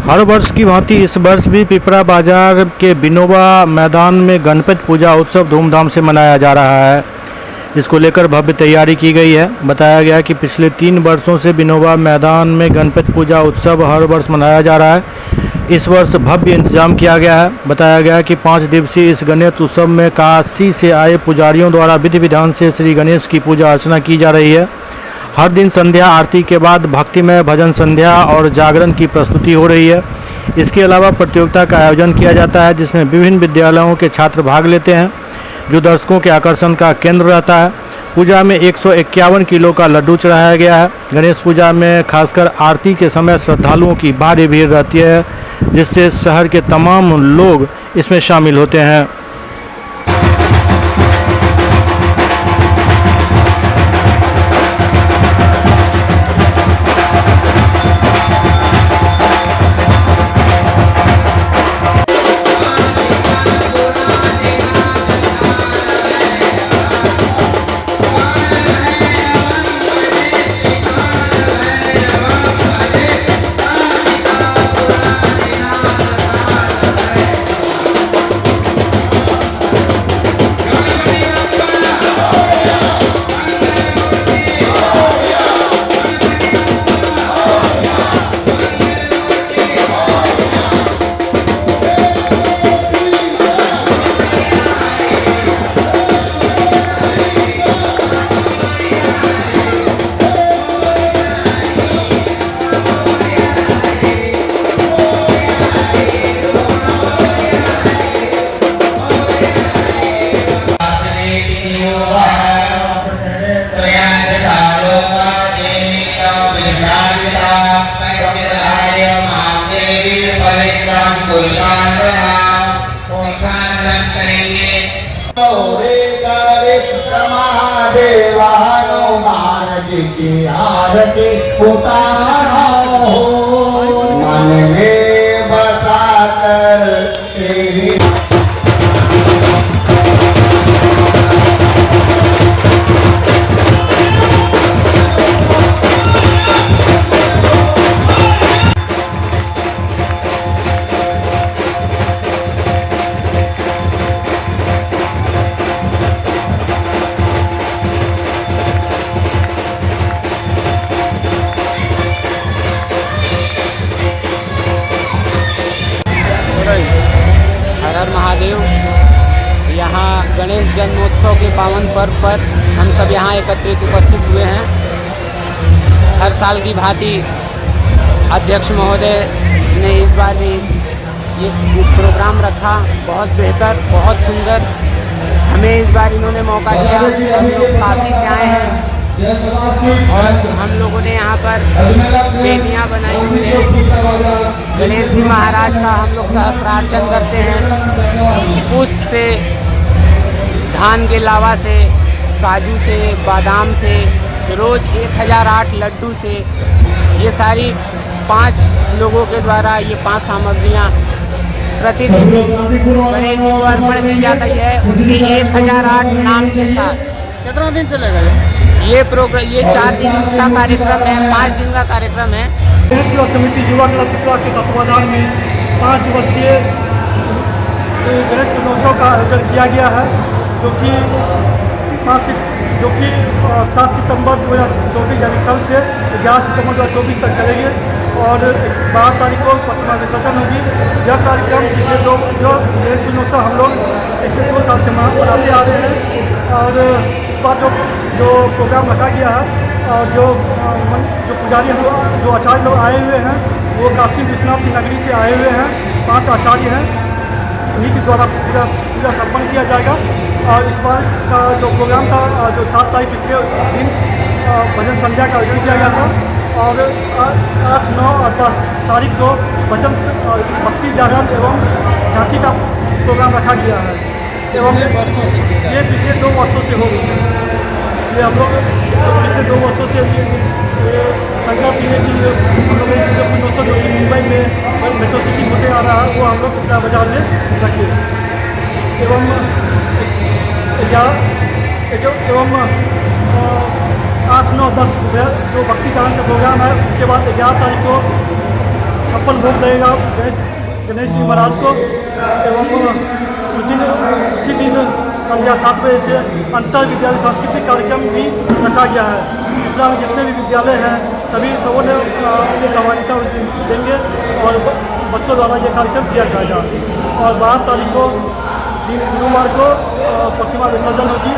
हर वर्ष की भांति इस वर्ष भी पिपरा बाजार के बिनोबा मैदान में गणपति पूजा उत्सव धूमधाम से मनाया जा रहा है। इसको लेकर भव्य तैयारी की गई है। बताया गया कि पिछले 3 वर्षों से बिनोबा मैदान में गणपति पूजा उत्सव हर वर्ष मनाया जा रहा है। इस वर्ष भव्य इंतजाम किया गया है। बताया गया कि 5 दिवसीय इस गणेश उत्सव में काशी से आए पुजारियों द्वारा विधि विधान से श्री गणेश की पूजा अर्चना की जा रही है। हर दिन संध्या आरती के बाद भक्तिमय भजन संध्या और जागरण की प्रस्तुति हो रही है। इसके अलावा प्रतियोगिता का आयोजन किया जाता है, जिसमें विभिन्न विद्यालयों के छात्र भाग लेते हैं, जो दर्शकों के आकर्षण का केंद्र रहता है। पूजा में 151 किलो का लड्डू चढ़ाया गया है। गणेश पूजा में खासकर आरती के समय श्रद्धालुओं की भारी भीड़ रहती है, जिससे शहर के तमाम लोग इसमें शामिल होते हैं। हनुमान जी की आरती उतारो, मन में बसा कर तेरी यहाँ गणेश जन्मोत्सव के पावन पर्व पर हम सब यहाँ एकत्रित उपस्थित हुए हैं। हर साल की भांति अध्यक्ष महोदय ने इस बार भी ये प्रोग्राम रखा। बहुत बेहतर, बहुत सुंदर। हमें इस बार इन्होंने मौका दिया। हम लोग काशी से आए हैं और हम लोगों ने यहाँ पर बेदियाँ बनाई हुई हैं। गणेश जी महाराज का हम लोग सहस्त्रार्चन करते हैं। पुष्प से, धान के लावा से, काजू से, बादाम से, रोज़ 1008 लड्डू से, ये सारी 5 लोगों के द्वारा ये 5 सामग्रियाँ प्रतिदिन गणेश जी को अर्पण की जाती है, उनके 1008 नाम के साथ। कितना दिन चलेगा ये प्रोग्राम? ये 4 दिन का कार्यक्रम है, 5 दिन का कार्यक्रम है। गणेश समिति युवा क्लब पिपरा के तत्वाधान में 5 दिवसीय गणेश उत्सव का आयोजन किया गया है, जो कि 7 सितंबर 2024 यानी कल से 11 सितंबर 2024 तक चलेगी और 12 तारीख को प्रतिमा विसर्जन होगी। यह कार्यक्रम पिछले 2 गणेश उत्सव हम लोग पिछले 2 साल से मनाते आ रहे हैं और इस बार जो प्रोग्राम रखा गया है और जो पुजारी जो आचार्य लोग आए हुए हैं वो काशी विश्वनाथ की नगरी से आए हुए हैं। 5 आचार्य हैं, उन्हीं के द्वारा पूजा संपन्न किया जाएगा। और इस बार का जो प्रोग्राम था, जो 7 तारीख पिछले दिन भजन संध्या का आयोजन किया गया था और 8, 9 और 10 तारीख को भजन भक्ति जागरण एवं झांकी का प्रोग्राम रखा गया है। एवं ये पिछले 2 वर्षों से हो गई है। ये हम लोग पिछले 2 वर्षों से संकल्प लिए कि हम लोग जो कि मुंबई में मेट्रो सिटी होते आ रहा है वो हम लोग पिपरा बाजार में रखें। एवं 8, 9, 10 जो भक्ति गान का प्रोग्राम है, उसके बाद 11 तारीख को 56 भोग लगेगा गणेश जी महाराज को। एवं उस दिन उसी दिन संध्या 7 बजे से अंतर विद्यालय सांस्कृतिक कार्यक्रम भी रखा गया है। पिपरा में जितने भी विद्यालय हैं सभी सबों ने अपनी सहभागिता उस दिन देंगे और बच्चों द्वारा ये कार्यक्रम किया जाएगा। और 12 तारीख को गुरुवार को प्रतिमा विसर्जन होगी।